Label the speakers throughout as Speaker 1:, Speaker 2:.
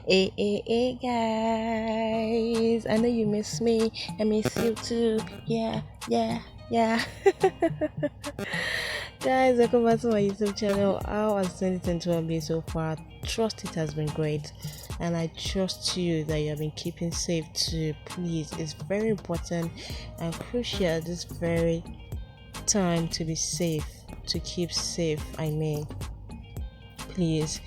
Speaker 1: Hey, guys. I know you miss me. I miss you too. Yeah. Guys, welcome back to my YouTube channel. How has 2021 been so far? Trust it has been great. And I trust you that you have been keeping safe too. Please, it's very important and crucial this very time to be safe, to keep safe. Please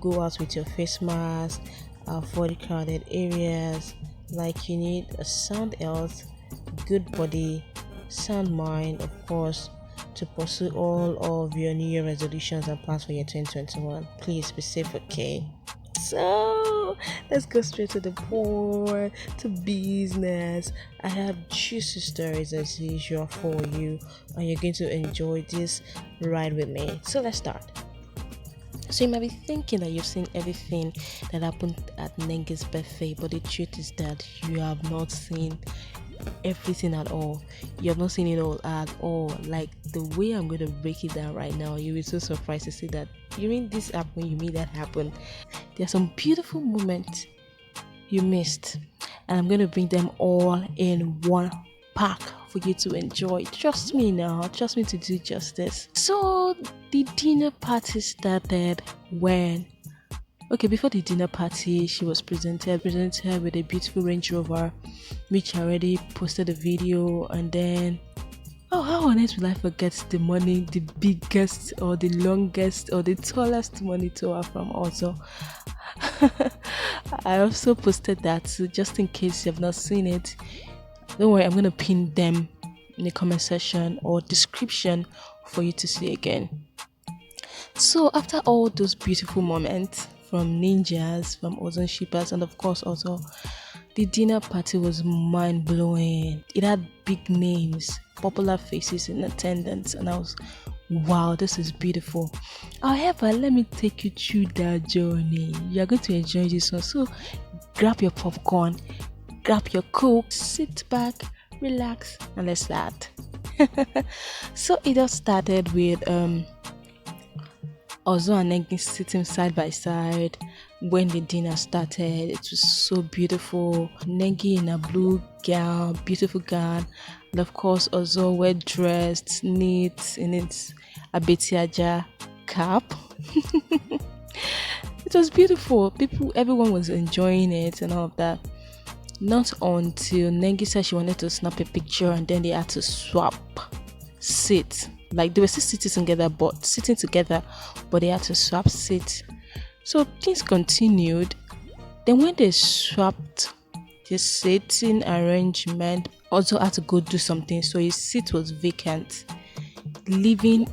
Speaker 1: go out with your face mask, avoid crowded areas. Like, you need a sound health, good body, sound mind, of course, to pursue all of your New Year resolutions and plans for year 2021. Please be safe, okay? So let's go straight to the point, to business. I have juicy stories as usual for you, and you're going to enjoy this ride with me. So let's start. So you might be thinking that you've seen everything that happened at Nengi's birthday, but the truth is that you have not seen everything at all. You have not seen it all at all. Like, the way I'm going to break it down right now, you'll be so surprised to see that you mean this happened, you mean that happened. There are some beautiful moments you missed, and I'm going to bring them all in one pack for you to enjoy. Trust me to do justice. So the dinner party started when before the dinner party, she was presented with a beautiful Range Rover, which I already posted a video. And then, how on earth will I forget the biggest or the longest or the tallest monitor from Ozo? I also posted that, so just in case you have not seen it, don't worry, I'm going to pin them in the comment section or description for you to see again. So after all those beautiful moments from ninjas, from Ozone shippers, and of course also the dinner party was mind-blowing. It had big names, popular faces in attendance, and I was, wow, this is beautiful. However, let me take you through that journey. You're going to enjoy this one, so grab your popcorn, grab your coke, sit back, relax, and let's start. So it all started with Ozo and Nengi sitting side by side when the dinner started. It was so beautiful. Nengi in a blue gown, beautiful gown, and of course Ozo well dressed, neat in its bbnaija cap. It was beautiful. Everyone was enjoying it and all of that. Not until Nengi said she wanted to snap a picture, and then they had to swap seats. Like, they were still sitting together, but they had to swap seats. So things continued. Then when they swapped the seating arrangement, also had to go do something, so his seat was vacant, leaving.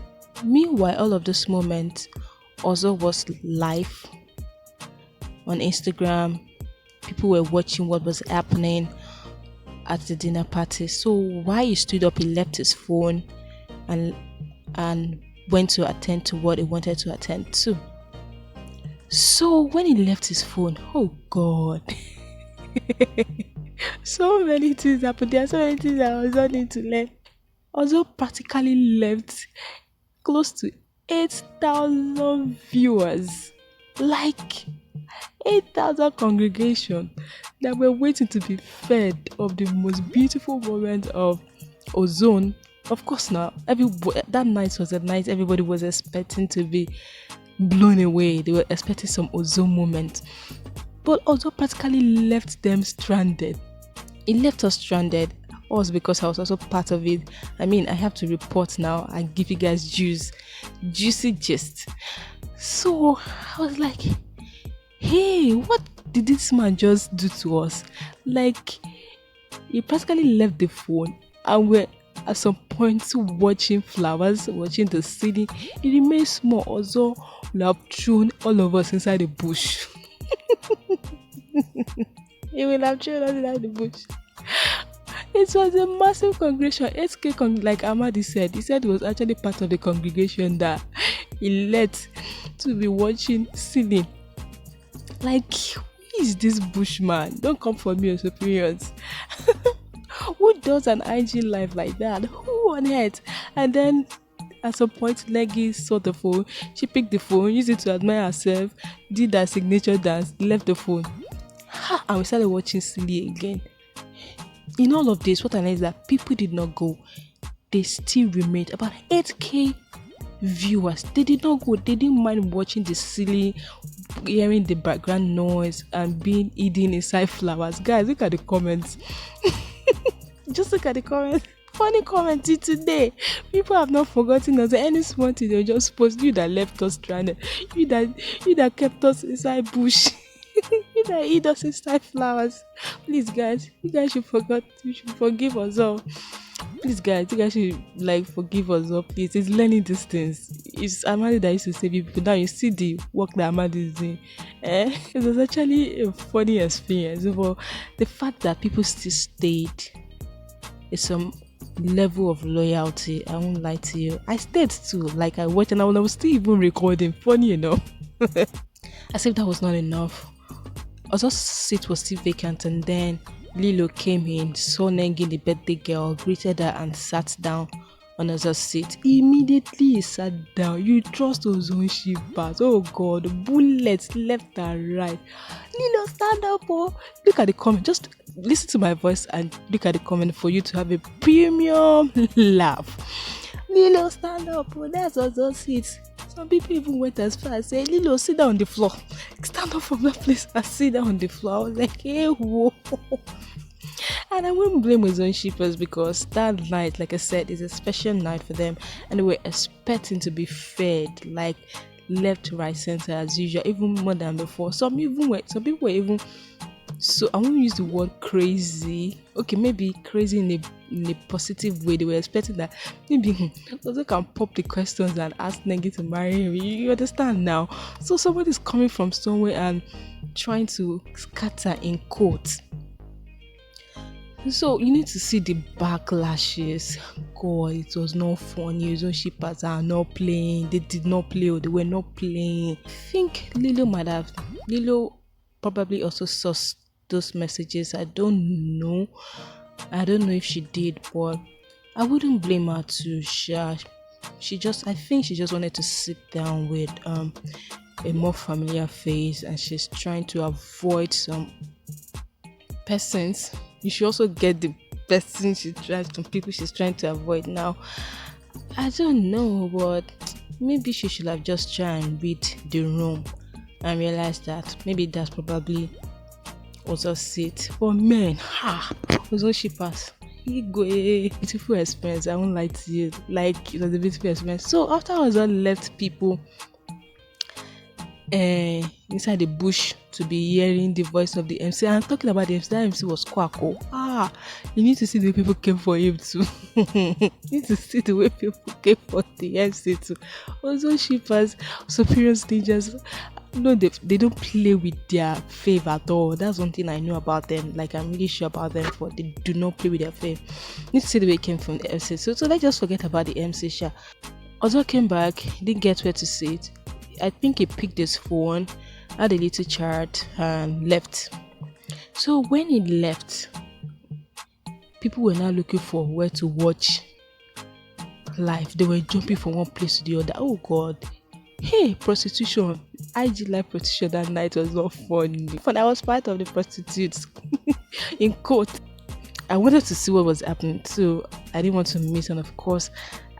Speaker 1: Meanwhile, all of this moment, also was live on Instagram. People were watching what was happening at the dinner party. So while he stood up, he left his phone and went to attend to what he wanted to attend to. So when he left his phone, oh God, so many things happened. There are so many things I was not need to learn. Also practically left close to 8,000 viewers, like 8,000 congregation that were waiting to be fed of the most beautiful moment of Ozone. Of course, now that night was a night everybody was expecting to be blown away. They were expecting some Ozone moment, but Ozone practically left them stranded. He left us stranded. Also because I was also part of it. I mean, I have to report now and give you guys juicy gist. So I was like, hey, what did this man just do to us? Like, he practically left the phone and we're at some point watching flowers, watching the city. It remains small. Also, we have thrown all of us inside the bush. He will have thrown us inside the bush. It was a massive congregation. 8K, like Amadi said. He said he was actually part of the congregation that he let to be watching ceiling. Like, who is this bushman? Don't come for me, your superiors. Who does an IG live like that? Who on earth? And then
Speaker 2: At some point, Nengi saw the phone. She picked the phone, used it to admire herself, did that signature dance, left the phone. Ha! And we started watching Silly again. In all of this, what I know is that people did not go. They still remained about 8K viewers. They did not go. They didn't mind watching the silly, hearing the background noise and being eaten inside flowers. Guys, look at the comments. Just look at the comments. Funny commenting today. People have not forgotten us. Any small thing they just post. You that left us stranded. You that kept us inside bush. You that eat us inside flowers. Please, guys, you should forgive us all. Please, guys, you guys should forgive us all. Please, it's learning these things. It's Amadi that used to save people. Now you see the work that Amadi is doing. It was actually a funny experience. But the fact that people still stayed is some level of loyalty. I won't lie to you. I stayed too. Like I watched and I was still even recording. Funny enough. As if that was not enough. Ozo's seat was still vacant and then Lilo came in, saw Nengi the birthday girl, greeted her and sat down on Ozo's seat. Immediately he sat down. You trust Ozo shippers. Oh God, bullets left and right. Lilo, stand up, oh. Look at the comment. Just listen to my voice and look at the comment for you to have a premium laugh. Lilo, stand up, oh. That's Ozo's seat. Some people even went as far as say, Lilo, sit down on the floor. Stand up from that place and sit down on the floor. I was like, hey, whoa. And I wouldn't blame Ozo shippers because that night, like I said, is a special night for them. And they were expecting to be fed, like left, right, center as usual, even more than before. Some people were even, so I won't use the word crazy. Okay, maybe crazy in a positive way. They were expecting that maybe Ozo can pop the questions and ask Nengi to marry him. You understand now? So somebody's coming from somewhere and trying to scatter in quotes. So you need to see the backlashes. God, it was not funny. Ozo shippers are not playing. They did not play or they were not playing. I think Lilo probably also saw those messages. I don't know if she did, but I wouldn't blame her too. I think she just wanted to sit down with a more familiar face, and she's trying to avoid some persons. You should also get the person some people she's trying to avoid. Now, I don't know, but maybe she should have just tried and read the room and realize that maybe that's probably Ozo's seat. But man, Ozo shippers, beautiful experience. I won't lie to you. Like, it was a beautiful experience. So after Ozo left people inside the bush to be hearing the voice of the MC. I'm talking about the MC. That MC was Kwako. You need to see the way people came for him too. You need to see the way people came for the MC too. Also, shippers, superior stagers. No, they don't play with their fave at all. That's one thing I know about them. Like, I'm really sure about them, but they do not play with their fave. You need to see the way it came from the MC. So let's just forget about the MC. Ozo came back, didn't get where to sit. I think he picked his phone, had a little chat, and left. So when he left, people were now looking for where to watch live. They were jumping from one place to the other. Oh God. Hey, prostitution. IG live prostitution that night was not funny. I was part of the prostitutes. In court. I wanted to see what was happening, so I didn't want to miss, and of course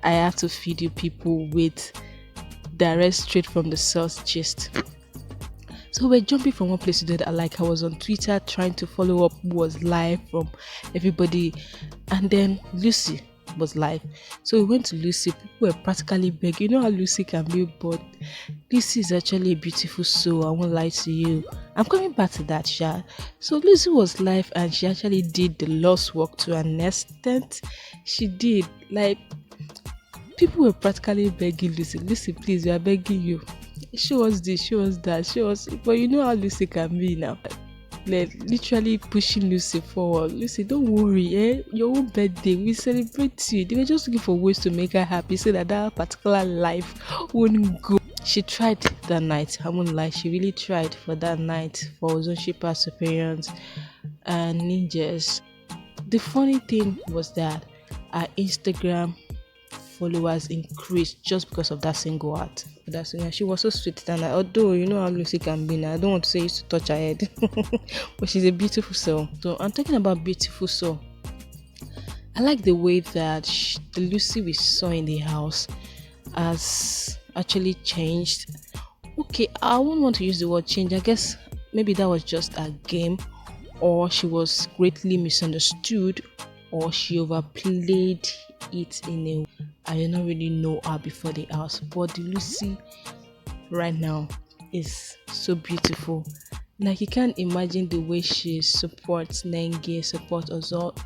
Speaker 2: I have to feed you people with direct straight from the source gist. So we're jumping from one place to the other. Like, I was on Twitter trying to follow up who was live from everybody, and then Lucy was live. So we went to Lucy. People were practically begging. You know how Lucy can be, but Lucy is actually a beautiful soul. I won't lie to you. I'm coming back to that, Sha. So Lucy was live and she actually did the Lost work to an extent. She did. Like, people were practically begging Lucy, please, we are begging you. Show us this, show us that, show us. But you know how Lucy can be now. Like, literally pushing Lucy forward. Lucy, don't worry, your own birthday, we celebrate you. They were just looking for ways to make her happy so that particular life wouldn't go. She tried that night. I won't lie, she really tried for that night for Ozo shippers, superiors, and ninjas. The funny thing was that our Instagram followers increased just because of that single act. That singer, she was so sweet, and although you know how Lucy can be now, I don't want to say used to touch her head, but she's a beautiful soul. So I'm talking about beautiful soul. I like the way that the Lucy we saw in the house has actually changed. Okay, I won't want to use the word change. I guess maybe that was just a game, or she was greatly misunderstood, or she overplayed it in a. I did not really know her before the house, but the Lucy right now is so beautiful. Like you can't imagine the way she supports Nengi, supports Ozo,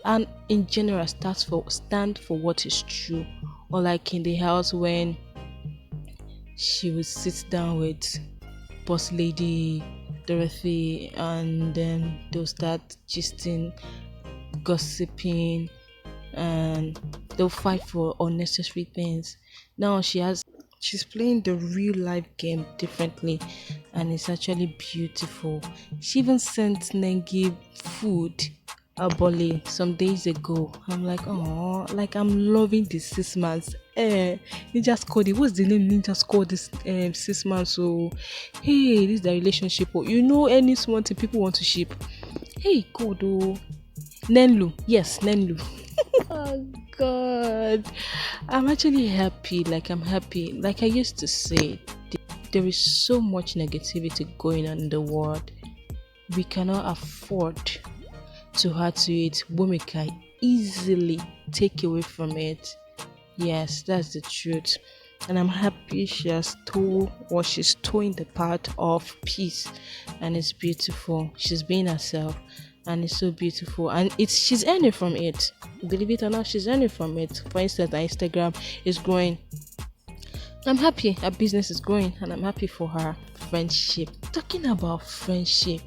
Speaker 2: and in general stand for what is true. Or like in the house when she would sit down with boss lady Dorothy, and then they'll start gisting, gossiping, and they'll fight for unnecessary things. Now she's playing the real life game differently, and it's actually beautiful. She even sent Nengi food aboli some days ago. I'm like, oh, like I'm loving this 6 months. Ninja scored it. What's the name Ninja scored this 6 months? So hey, this is the relationship. Oh, you know, any small thing people want to ship. Hey, good oh. Nenlu, yes, Nenlu. Oh God, I'm actually happy. Like I'm happy. Like I used to say, there is so much negativity going on in the world. We cannot afford to add to it when we can easily take away from it. Yes, that's the truth. And I'm happy she's towing the path of peace, and it's beautiful. She's being herself, and it's so beautiful, and she's earning from it. Believe it or not, she's earning from it. For instance, her Instagram is growing. I'm happy her business is growing, and I'm happy for her friendship. Talking about friendship,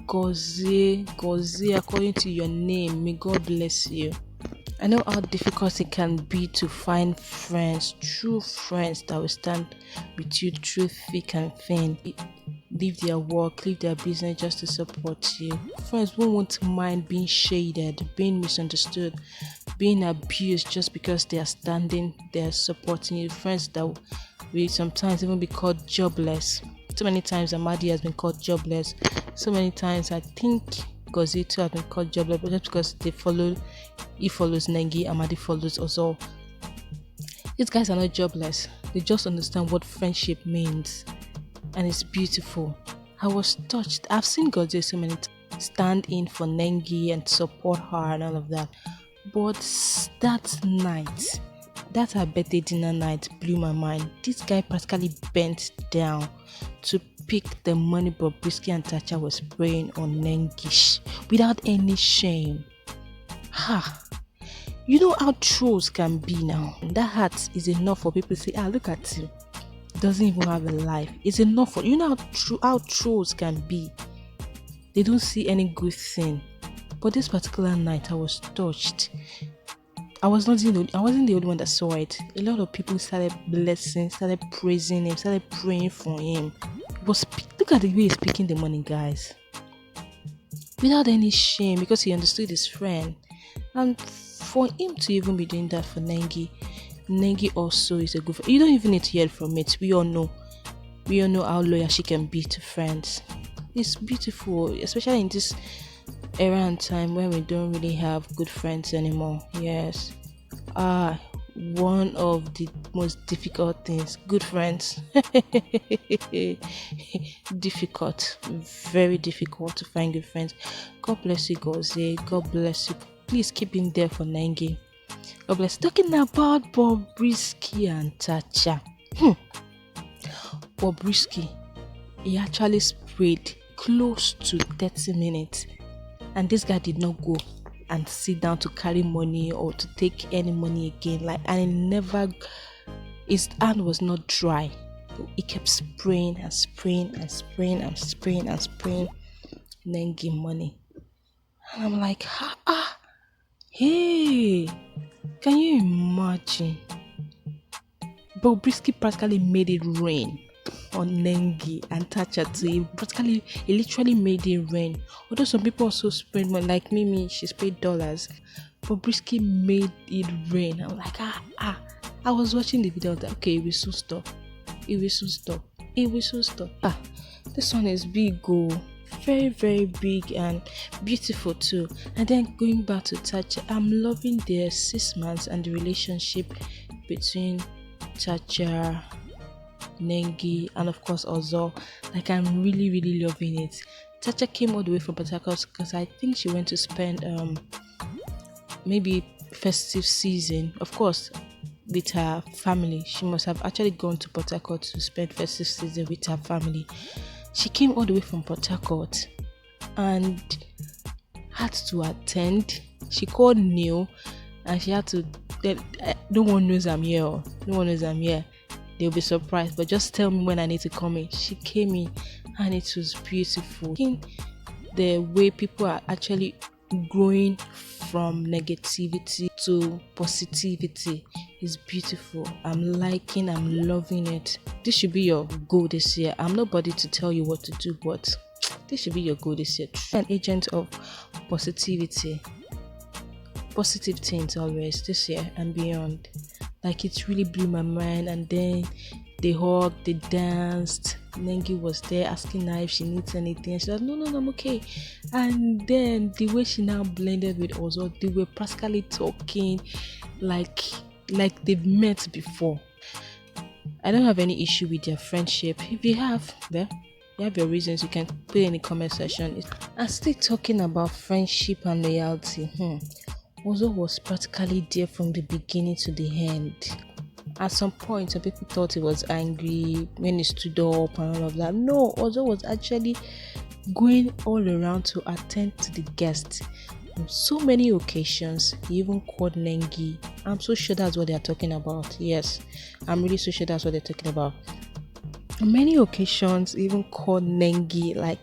Speaker 2: Gozie, according to your name, may God bless you. I know how difficult it can be to find friends, true friends that will stand with you through thick and thin. Leave their work, leave their business just to support you. Friends who won't mind being shaded, being misunderstood, being abused just because they are they're supporting you. Friends that will sometimes even be called jobless. So many times Amadi has been called jobless. So many times I think Gozie too has been called jobless, but just because he follows Nengi, Amadi follows Ozo. These guys are not jobless. They just understand what friendship means, and it's beautiful. I was touched. I've seen Gozie so many times stand in for Nengi and support her and all of that. But that night, that her birthday dinner night blew my mind. This guy practically bent down to pick the money Bobrisky and Tacha was spraying on Nengi without any shame. You know how trolls can be now. That heart is enough for people to say, look at him. Doesn't even have a life. It's enough for you know how trolls can be. They don't see any good thing. But this particular night I was touched. I wasn't the only one that saw it. A lot of people started blessing, started praising him, started praying for him. Look at the way he's picking the money, guys. Without any shame, because he understood his friend. And for him to even be doing that for Nengi also is a good friend. You don't even need to hear from it. We all know how loyal she can be to friends. It's beautiful, especially in this era and time when we don't really have good friends anymore. Yes. One of the most difficult things. Good friends. Difficult. Very difficult to find good friends. God bless you, Gozie. God bless you. Please keep him there for Nengi. God bless. Talking about Bobrisky and Tacha. Bobrisky, he actually sprayed close to 30 minutes. And this guy did not go and sit down to carry money or to take any money again. His hand was not dry. He kept spraying and spraying and spraying and spraying and spraying Nengi money. And I'm like, hey, can you imagine? Bobrisky practically made it rain on Nengi and Tacha too. He literally made it rain. Although some people also spend money, like Mimi, she paid dollars. Bobrisky made it rain. I'm like, I was watching the video that okay, it will soon stop. It will soon stop. It will soon stop. This one is big, oh, very, very big and beautiful too. And then going back to Tacha, I'm loving their 6 months and the relationship between Tacha, Nengi, and of course Ozo. Like, I'm really, really loving it. Tacha came all the way from Port Harcourt because I think she went to spend maybe festive season, of course, with her family. She must have actually gone to Port Harcourt to spend festive season with her family. She came all the way from Port Harcourt and had to attend. She called Neo and she had to. No one knows I'm here. No one knows I'm here. They'll be surprised, but just tell me when I need to come in. She came in and it was beautiful. The way people are actually growing from negativity to positivity is beautiful. I'm loving it. This should be your goal this year. I'm nobody to tell you what to do, but this should be your goal this year. An agent of positivity, positive things always this year and beyond. Like, it really blew my mind. And then they hugged, they danced. Nengi was there asking her if she needs anything. She said, no, I'm okay. And then the way she now blended with Ozo, they were practically talking like they've met before. I don't have any issue with their friendship. If you have, you have your reasons, you can put in the comment section. I'm still talking about friendship and loyalty. Ozo was practically there from the beginning to the end. At some point, some people thought he was angry when he stood up and all of that. No, Ozo was actually going all around to attend to the guests. On so many occasions, he even called Nengi. I'm so sure that's what they're talking about. Yes, I'm really so sure that's what they're talking about. On many occasions, he even called Nengi, like,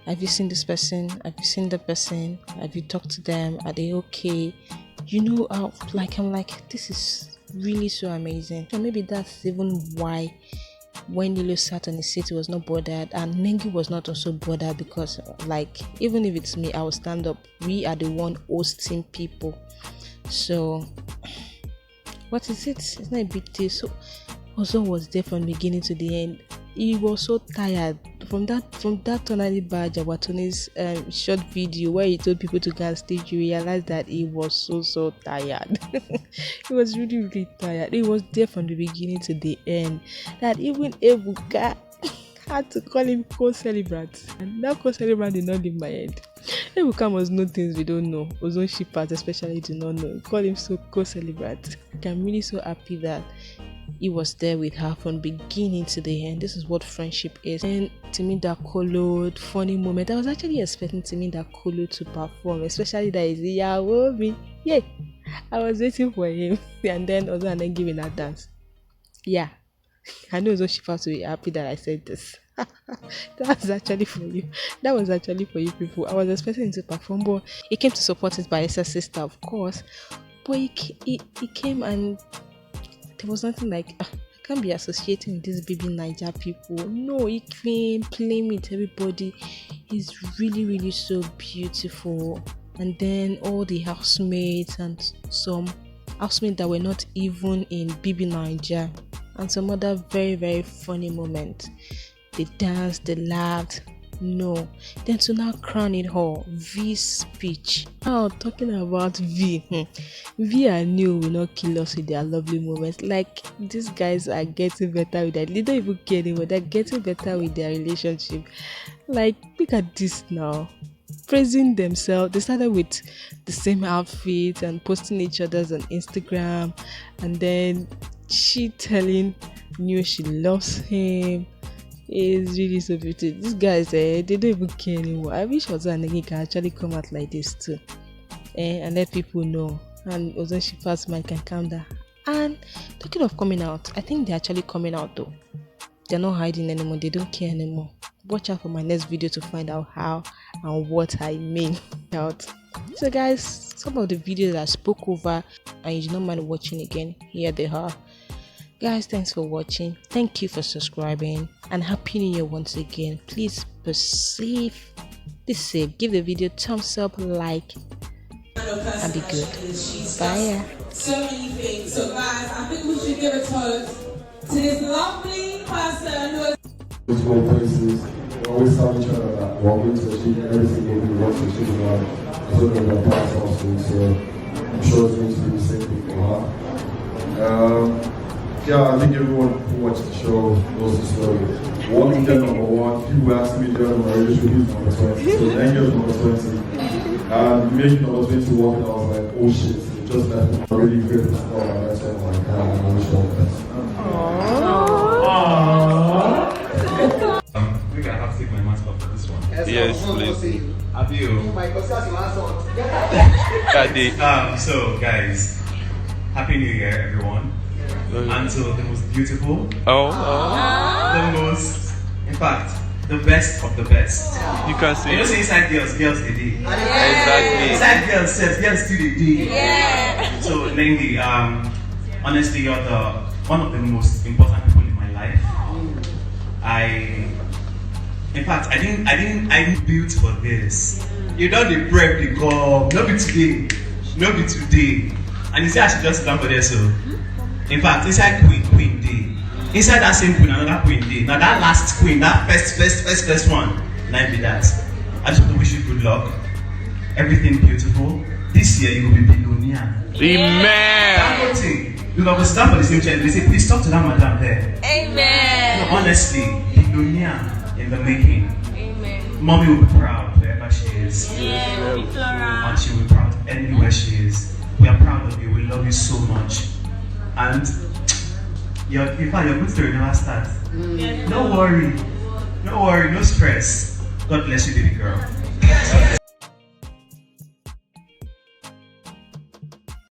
Speaker 2: have you seen this person? Have you seen the person? Have you talked to them? Are they okay? I'm like, this is really so amazing. So maybe that's even why when Lilo sat on his seat, he was not bothered, and Nengi was not also bothered, because like, even if it's me, I will stand up. We are the one hosting people. So what is it? It's not a big deal. So Ozo was there from the beginning to the end. He was so tired from that Tonali badge about Tony's short video where he told people to go on stage. You realize that he was so tired. He was really, really tired. He was there from the beginning to the end. That even Ebuka had to call him co-celebrant, and that co-celebrant did not leave my head. Ebuka must know things we don't know. Ozone shippers especially do not know. Call him so co-celebrant. I'm really so happy that he was there with her from beginning to the end. This is what friendship is. And Timinda colored funny moment. I was actually expecting Timinda Kolo to perform, especially that is Yawobi. Yeah, I was waiting for him. And then Ozo and Nengi giving her dance. Yeah, I know Ozo Shifa to be happy that I said this. That was actually for you. That was actually for you people. I was expecting him to perform, but he came to support his Barista sister, of course. But he came and there was nothing like, I can't be associating with these bbnaija people. No, he came playing with everybody. He's really, really so beautiful. And then all the housemates and some housemates that were not even in bbnaija, and some other very, very funny moments. They danced, they laughed. No, then to now crown it all, V's speech. Now talking about V, V and Neo will not kill us with their lovely moments. Like, these guys are getting better with that. They don't even care anymore. They're getting better with their relationship. Like, look at this now. Praising themselves. They started with the same outfit and posting each other's on Instagram, and then she telling Neo she loves him. It's really so beautiful. These guys, they don't even care anymore. I wish Ozo and Nengi can actually come out like this too, and let people know. And Ozo Shifa's mind can calm down. And talking of coming out, I think they're actually coming out though. They're not hiding anymore. They don't care anymore. Watch out for my next video to find out how and what I mean out. So guys, some of the videos I spoke over and you do not mind watching again, here they are. Guys, thanks for watching. Thank you for subscribing, and happy new year once again. Please be safe. Be safe. Give the video thumbs up, like.
Speaker 1: and be good. Bye.
Speaker 3: So many things. So guys, I think we should give a toast to this lovely person who has
Speaker 4: go places. We always tell each other that we're going to achieve everything that we want to achieve in life. That's what we're about also. So I'm sure it's going to be the same thing for her. Yeah, I think everyone who watched the show knows the story. Walking dead number 1, people ask me there on my radio show, who's number 20. So Nengi was number 20. And making number 20 walking, I was like, oh shit, it just left me really grateful for all my best friend. Like, I wish all the best.
Speaker 5: I think I have to take my mask off for this one.
Speaker 6: Yes, please.
Speaker 5: Have you? So guys, Happy New Year, everyone. Until the most beautiful, the most, in fact, the best of the best.
Speaker 6: You can see.
Speaker 5: You know, say inside girls they did.
Speaker 6: Exactly.
Speaker 5: Inside girls still they did.
Speaker 3: Yeah.
Speaker 5: So Nengi, honestly, you're one of the most important people in my life. I built for this. You don't the prep the come, not be today. And you say I should just stand for there so. In fact, inside Queen day. Inside that same Queen, another Queen day. Now that last Queen, that first one, now be that. I just want to wish you good luck. Everything beautiful. This year you will be billionaire.
Speaker 6: Amen.
Speaker 5: That whole thing. You know, we stand for the same chair. They say, please talk to that madam there.
Speaker 3: Amen.
Speaker 5: No, honestly, billionaire in the making.
Speaker 3: Amen.
Speaker 5: Mommy will be proud wherever she is.
Speaker 3: Yeah,
Speaker 5: and she will be proud anywhere she is. We are proud of you. We love you so much. And in fact, your good story never starts. Don't worry, no stress. God bless you, baby girl.